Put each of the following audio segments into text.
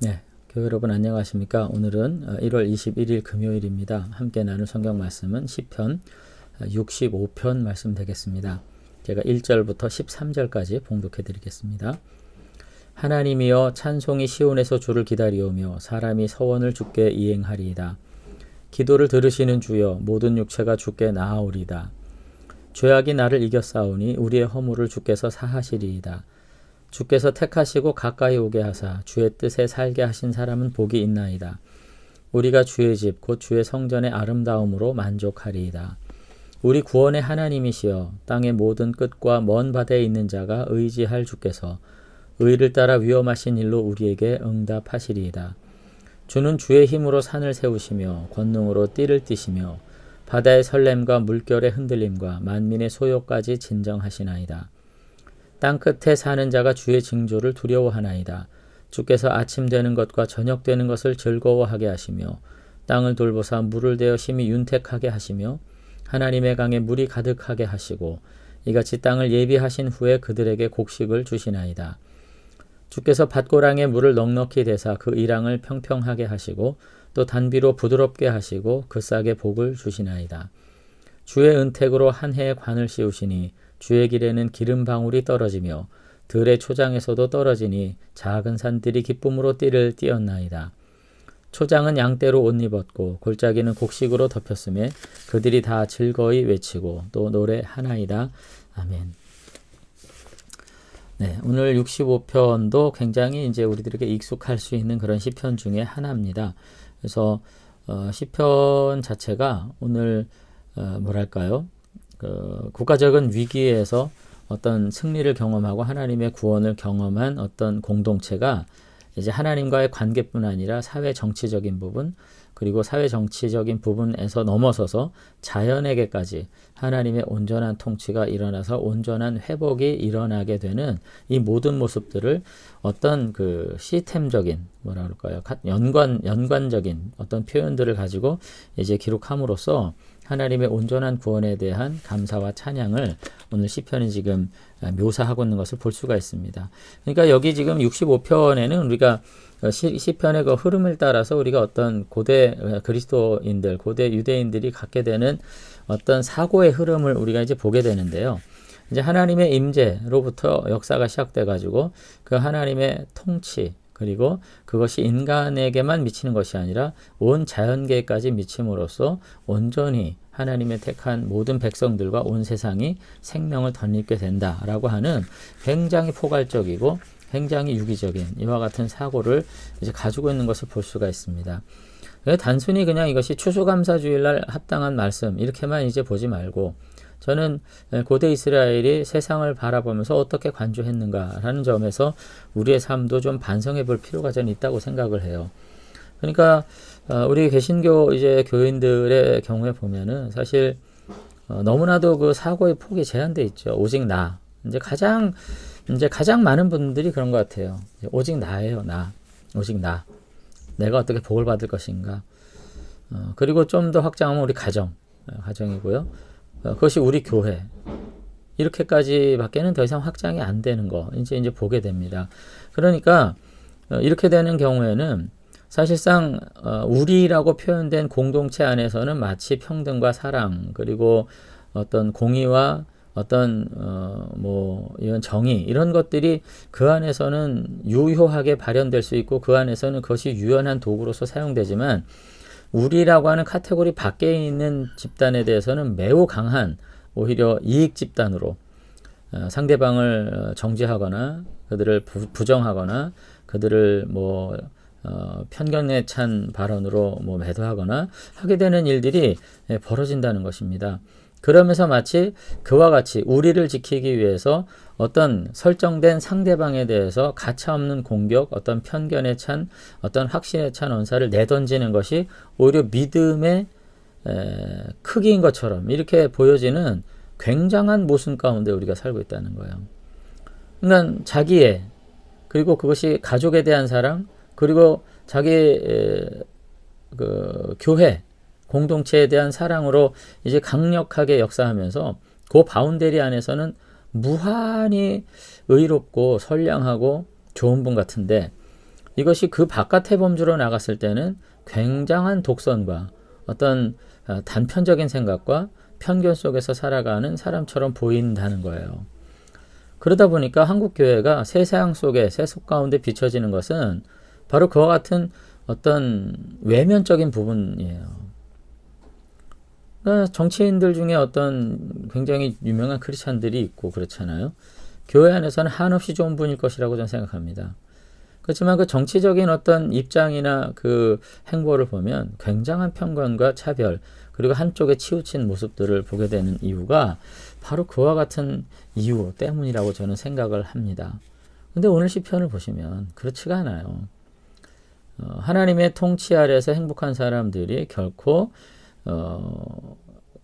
네, 교회 여러분 안녕하십니까? 오늘은 1월 21일 금요일입니다. 함께 나눌 성경 말씀은 시편 65편 말씀 되겠습니다. 제가 1절부터 13절까지 봉독해 드리겠습니다. 하나님이여 찬송이 시온에서 주를 기다리오며 사람이 서원을 주께 이행하리이다. 기도를 들으시는 주여 모든 육체가 주께 나아오리다. 죄악이 나를 이겼사오니 우리의 허물을 주께서 사하시리이다. 주께서 택하시고 가까이 오게 하사 주의 뜻에 살게 하신 사람은 복이 있나이다. 우리가 주의 집 곧 주의 성전의 아름다움으로 만족하리이다. 우리 구원의 하나님이시여 땅의 모든 끝과 먼 바다에 있는 자가 의지할 주께서 의를 따라 위험하신 일로 우리에게 응답하시리이다. 주는 주의 힘으로 산을 세우시며 권능으로 띠를 띠시며 바다의 설렘과 물결의 흔들림과 만민의 소요까지 진정하시나이다. 땅끝에 사는 자가 주의 징조를 두려워하나이다. 주께서 아침 되는 것과 저녁 되는 것을 즐거워하게 하시며 땅을 돌보사 물을 대어 심히 윤택하게 하시며 하나님의 강에 물이 가득하게 하시고 이같이 땅을 예비하신 후에 그들에게 곡식을 주시나이다. 주께서 밭고랑에 물을 넉넉히 대사 그 이랑을 평평하게 하시고 또 단비로 부드럽게 하시고 그 싹에 복을 주시나이다. 주의 은택으로 한 해의 관을 씌우시니 주의 길에는 기름 방울이 떨어지며 들의 초장에서도 떨어지니 작은 산들이 기쁨으로 띠를 띠었나이다. 초장은 양떼로 옷 입었고 골짜기는 곡식으로 덮였음에 그들이 다 즐거이 외치고 또 노래하나이다. 아멘. 네, 오늘 65편도 굉장히 이제 우리들에게 익숙할 수 있는 그런 시편 중에 하나입니다. 그래서 시편 자체가 오늘 뭐랄까요? 국가적인 위기에서 어떤 승리를 경험하고 하나님의 구원을 경험한 어떤 공동체가 이제 하나님과의 관계뿐 아니라 사회 정치적인 부분 그리고 사회 정치적인 부분에서 넘어서서 자연에게까지 하나님의 온전한 통치가 일어나서 온전한 회복이 일어나게 되는 이 모든 모습들을 어떤 그 시스템적인 뭐라 그럴까요? 연관적인 어떤 표현들을 가지고 이제 기록함으로써 하나님의 온전한 구원에 대한 감사와 찬양을 오늘 시편이 지금 묘사하고 있는 것을 볼 수가 있습니다. 그러니까 여기 지금 65편에는 우리가 시편의 그 흐름을 따라서 우리가 어떤 고대 그리스도인들, 고대 유대인들이 갖게 되는 어떤 사고의 흐름을 우리가 이제 보게 되는데요. 이제 하나님의 임재로부터 역사가 시작돼 가지고 그 하나님의 통치 그리고 그것이 인간에게만 미치는 것이 아니라 온 자연계까지 미침으로써 온전히 하나님의 택한 모든 백성들과 온 세상이 생명을 덧입게 된다라고 하는 굉장히 포괄적이고 굉장히 유기적인 이와 같은 사고를 이제 가지고 있는 것을 볼 수가 있습니다. 단순히 그냥 이것이 추수감사주일날 합당한 말씀 이렇게만 이제 보지 말고 저는 고대 이스라엘이 세상을 바라보면서 어떻게 관조했는가라는 점에서 우리의 삶도 좀 반성해 볼 필요가 저는 있다고 생각을 해요. 그러니까 우리 개신교 이제 교인들의 경우에 보면은 사실 너무나도 그 사고의 폭이 제한돼 있죠. 오직 나. 이제 가장 많은 분들이 그런 것 같아요. 오직 나예요, 나. 오직 나. 내가 어떻게 복을 받을 것인가. 그리고 좀 더 확장하면 우리 가정이고요. 그것이 우리 교회. 이렇게까지밖에는 더 이상 확장이 안 되는 거 이제 보게 됩니다. 그러니까 이렇게 되는 경우에는 사실상 우리라고 표현된 공동체 안에서는 마치 평등과 사랑 그리고 어떤 공의와 어떤 이런 정의 이런 것들이 그 안에서는 유효하게 발현될 수 있고 그 안에서는 그것이 유연한 도구로서 사용되지만 우리라고 하는 카테고리 밖에 있는 집단에 대해서는 매우 강한 오히려 이익 집단으로 상대방을 정죄하거나 그들을 부정하거나 그들을 편견에 찬 발언으로 매도하거나 하게 되는 일들이 벌어진다는 것입니다. 그러면서 마치 그와 같이 우리를 지키기 위해서 어떤 설정된 상대방에 대해서 가차없는 공격, 어떤 편견에 찬, 어떤 확신에 찬 언사를 내던지는 것이 오히려 믿음의 크기인 것처럼 이렇게 보여지는 굉장한 모순 가운데 우리가 살고 있다는 거예요. 그러니까 자기의 그리고 그것이 가족에 대한 사랑 그리고 자기 그 교회 공동체에 대한 사랑으로 이제 강력하게 역사하면서 그 바운더리 안에서는 무한히 의롭고 선량하고 좋은 분 같은데 이것이 그 바깥의 범주로 나갔을 때는 굉장한 독선과 어떤 단편적인 생각과 편견 속에서 살아가는 사람처럼 보인다는 거예요. 그러다 보니까 한국 교회가 세상 속에 세속 가운데 비춰지는 것은 바로 그와 같은 어떤 외면적인 부분이에요. 그러니까 정치인들 중에 어떤 굉장히 유명한 크리스찬들이 있고 그렇잖아요. 교회 안에서는 한없이 좋은 분일 것이라고 저는 생각합니다. 그렇지만 그 정치적인 어떤 입장이나 그 행보를 보면 굉장한 편견과 차별, 그리고 한쪽에 치우친 모습들을 보게 되는 이유가 바로 그와 같은 이유 때문이라고 저는 생각을 합니다. 근데 오늘 시편을 보시면 그렇지가 않아요. 하나님의 통치 아래에서 행복한 사람들이 결코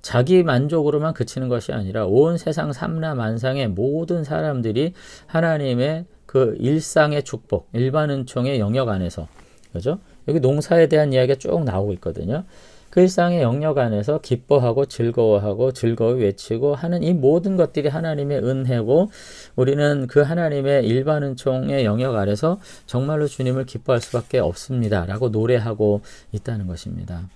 자기 만족으로만 그치는 것이 아니라 온 세상 삼라만상의 모든 사람들이 하나님의 그 일상의 축복, 일반 은총의 영역 안에서, 그죠? 여기 농사에 대한 이야기가 쭉 나오고 있거든요. 그 일상의 영역 안에서 기뻐하고 즐거워하고 즐거이 외치고 하는 이 모든 것들이 하나님의 은혜고, 우리는 그 하나님의 일반 은총의 영역 아래서 정말로 주님을 기뻐할 수밖에 없습니다 라고 노래하고 있다는 것입니다.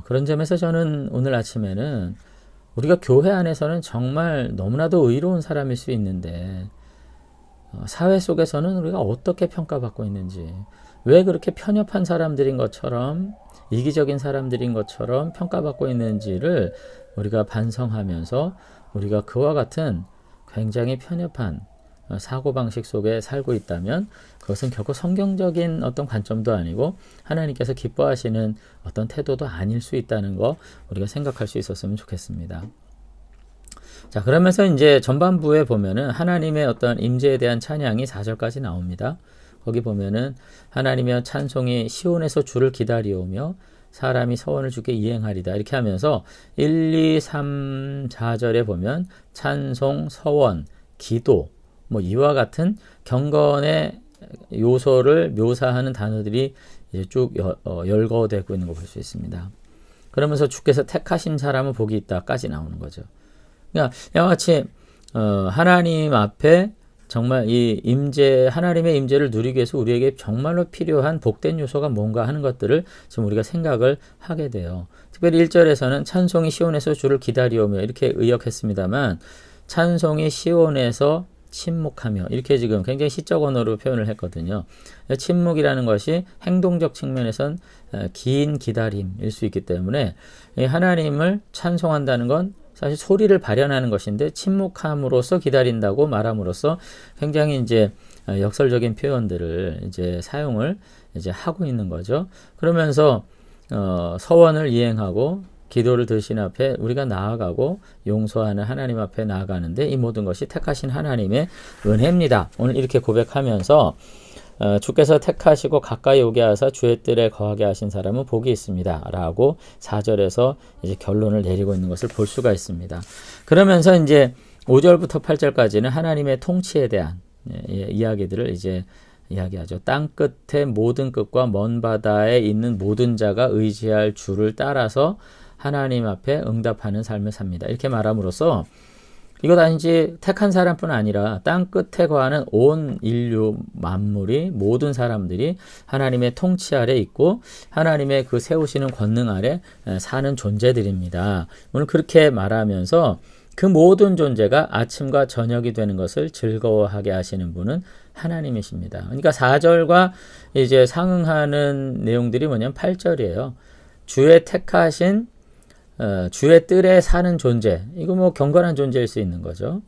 그런 점에서 저는 오늘 아침에는 우리가 교회 안에서는 정말 너무나도 의로운 사람일 수 있는데 사회 속에서는 우리가 어떻게 평가받고 있는지, 왜 그렇게 편협한 사람들인 것처럼, 이기적인 사람들인 것처럼 평가받고 있는지를 우리가 반성하면서 우리가 그와 같은 굉장히 편협한 사고방식 속에 살고 있다면 그것은 결코 성경적인 어떤 관점도 아니고 하나님께서 기뻐하시는 어떤 태도도 아닐 수 있다는 거 우리가 생각할 수 있었으면 좋겠습니다. 자, 그러면서 이제 전반부에 보면은 하나님의 어떤 임재에 대한 찬양이 4절까지 나옵니다. 거기 보면은 하나님의 찬송이 시온에서 주를 기다리오며 사람이 서원을 주께 이행하리다 이렇게 하면서 1, 2, 3, 4절에 보면 찬송, 서원, 기도 뭐 이와 같은 경건의 요소를 묘사하는 단어들이 이제 쭉 열거되고 있는 거 볼 수 있습니다. 그러면서 주께서 택하신 사람은 복이 있다까지 나오는 거죠. 그러니까 이와 같이 하나님 앞에 정말 이 하나님의 임재를 누리기 위해서 우리에게 정말로 필요한 복된 요소가 뭔가 하는 것들을 지금 우리가 생각을 하게 돼요. 특별히 1절에서는 찬송이 시온에서 주를 기다리오며 이렇게 의역했습니다만, 찬송이 시온에서 침묵하며 이렇게 지금 굉장히 시적 언어로 표현을 했거든요. 침묵이라는 것이 행동적 측면에선 긴 기다림일 수 있기 때문에 하나님을 찬송한다는 건 사실 소리를 발현하는 것인데 침묵함으로써 기다린다고 말함으로써 굉장히 이제 역설적인 표현들을 이제 사용을 이제 하고 있는 거죠. 그러면서 서원을 이행하고 기도를 드신 앞에 우리가 나아가고 용서하는 하나님 앞에 나아가는데 이 모든 것이 택하신 하나님의 은혜입니다. 오늘 이렇게 고백하면서 주께서 택하시고 가까이 오게 하사 주의 뜰에 거하게 하신 사람은 복이 있습니다 라고 4절에서 이제 결론을 내리고 있는 것을 볼 수가 있습니다. 그러면서 이제 5절부터 8절까지는 하나님의 통치에 대한 이야기들을 이제 이야기하죠. 땅 끝의 모든 끝과 먼 바다에 있는 모든 자가 의지할 주를 따라서 하나님 앞에 응답하는 삶을 삽니다. 이렇게 말함으로써 이거 단지 택한 사람뿐 아니라 땅 끝에 거하는 온 인류 만물이, 모든 사람들이 하나님의 통치 아래 있고 하나님의 그 세우시는 권능 아래 사는 존재들입니다. 오늘 그렇게 말하면서 그 모든 존재가 아침과 저녁이 되는 것을 즐거워하게 하시는 분은 하나님이십니다. 그러니까 4절과 이제 상응하는 내용들이 뭐냐면 8절이에요. 주의 택하신 주의 뜰에 사는 존재, 이거 뭐 경건한 존재일 수 있는 거죠.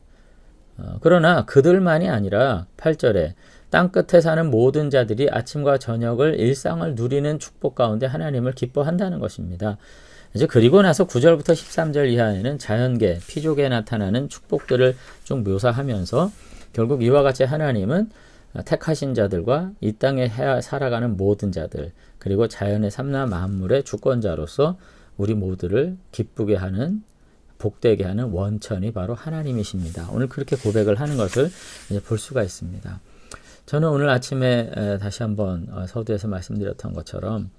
그러나 그들만이 아니라 8절에 땅끝에 사는 모든 자들이 아침과 저녁을 일상을 누리는 축복 가운데 하나님을 기뻐한다는 것입니다. 이제 그리고 나서 9절부터 13절 이하에는 자연계, 피족에 나타나는 축복들을 쭉 묘사하면서 결국 이와 같이 하나님은 택하신 자들과 이 땅에 살아가는 모든 자들, 그리고 자연의 삼라 만물의 주권자로서 우리 모두를 기쁘게 하는, 복되게 하는 원천이 바로 하나님이십니다. 오늘 그렇게 고백을 하는 것을 이제 볼 수가 있습니다. 저는 오늘 아침에 다시 한번 서두에서 말씀드렸던 것처럼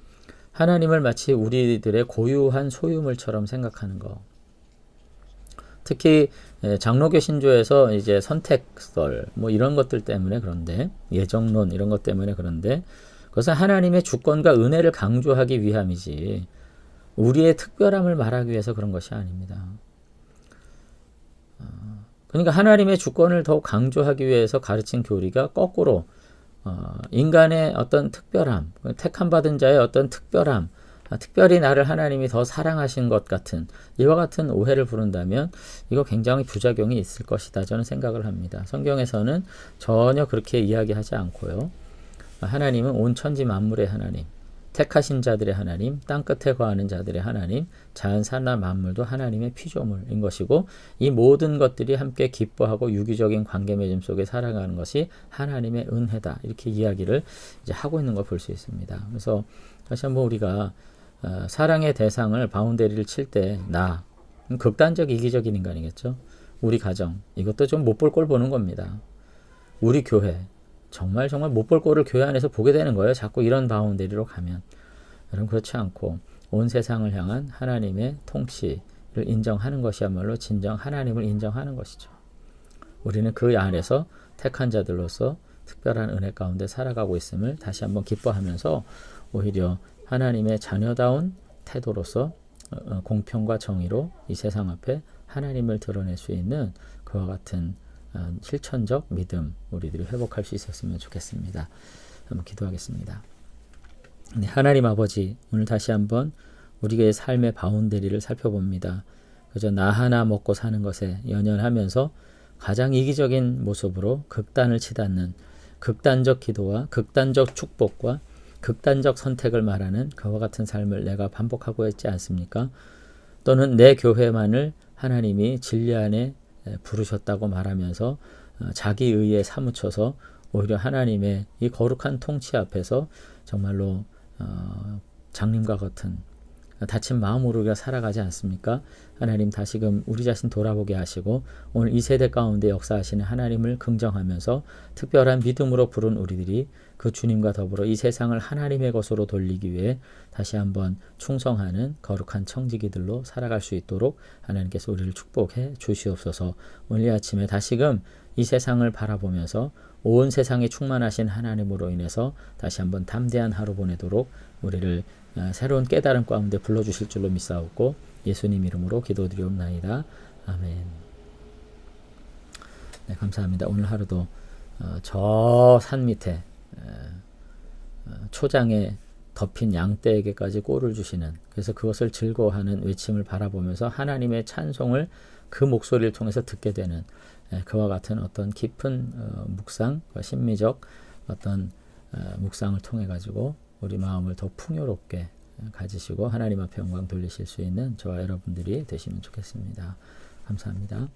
하나님을 마치 우리들의 고유한 소유물처럼 생각하는 거. 특히 장로교 신조에서 이제 선택설 뭐 이런 것들 때문에 그런데 예정론 이런 것 때문에 그런데 그것은 하나님의 주권과 은혜를 강조하기 위함이지 우리의 특별함을 말하기 위해서 그런 것이 아닙니다. 그러니까 하나님의 주권을 더욱 강조하기 위해서 가르친 교리가 거꾸로 인간의 어떤 특별함, 택함 받은 자의 어떤 특별함, 특별히 나를 하나님이 더 사랑하신 것 같은 이와 같은 오해를 부른다면 이거 굉장히 부작용이 있을 것이다 저는 생각을 합니다. 성경에서는 전혀 그렇게 이야기하지 않고요. 하나님은 온 천지 만물의 하나님, 택하신 자들의 하나님, 땅끝에 거하는 자들의 하나님, 자연 산나 만물도 하나님의 피조물인 것이고 이 모든 것들이 함께 기뻐하고 유기적인 관계 맺음 속에 살아가는 것이 하나님의 은혜다. 이렇게 이야기를 이제 하고 있는 걸 볼 수 있습니다. 그래서 다시 한번 우리가 사랑의 대상을 바운더리를 칠 때 나, 극단적 이기적인 인간이겠죠. 우리 가정, 이것도 좀 못 볼 꼴 보는 겁니다. 우리 교회, 정말 못 볼 꼴을 교회 안에서 보게 되는 거예요. 자꾸 이런 바운더리로 가면. 여러분 그렇지 않고 온 세상을 향한 하나님의 통치를 인정하는 것이야말로 진정 하나님을 인정하는 것이죠. 우리는 그 안에서 택한 자들로서 특별한 은혜 가운데 살아가고 있음을 다시 한번 기뻐하면서 오히려 하나님의 자녀다운 태도로서 공평과 정의로 이 세상 앞에 하나님을 드러낼 수 있는 그와 같은 실천적 믿음 우리들이 회복할 수 있었으면 좋겠습니다. 한번 기도하겠습니다. 네, 하나님 아버지 오늘 다시 한번 우리의 삶의 바운더리를 살펴봅니다. 그저 나 하나 먹고 사는 것에 연연하면서 가장 이기적인 모습으로 극단을 치닫는 극단적 기도와 극단적 축복과 극단적 선택을 말하는 그와 같은 삶을 내가 반복하고 있지 않습니까? 또는 내 교회만을 하나님이 진리 안에 부르셨다고 말하면서 자기 의에 사무쳐서 오히려 하나님의 이 거룩한 통치 앞에서 정말로 장님과 같은 다친 마음으로 우리가 살아가지 않습니까? 하나님 다시금 우리 자신 돌아보게 하시고 오늘 이 세대 가운데 역사하시는 하나님을 긍정하면서 특별한 믿음으로 부른 우리들이 그 주님과 더불어 이 세상을 하나님의 것으로 돌리기 위해 다시 한번 충성하는 거룩한 청지기들로 살아갈 수 있도록 하나님께서 우리를 축복해 주시옵소서. 오늘 이 아침에 다시금 이 세상을 바라보면서 온 세상에 충만하신 하나님으로 인해서 다시 한번 담대한 하루 보내도록 우리를 새로운 깨달음 가운데 불러주실 줄로 믿사옵고 예수님 이름으로 기도드리옵나이다. 아멘. 네, 감사합니다. 오늘 하루도 저 산 밑에 초장에 덮인 양떼에게까지 꼴을 주시는 그래서 그것을 즐거워하는 외침을 바라보면서 하나님의 찬송을 그 목소리를 통해서 듣게 되는 그와 같은 어떤 깊은 묵상, 심미적 어떤 묵상을 통해 가지고 우리 마음을 더 풍요롭게 가지시고 하나님 앞에 영광 돌리실 수 있는 저와 여러분들이 되시면 좋겠습니다. 감사합니다.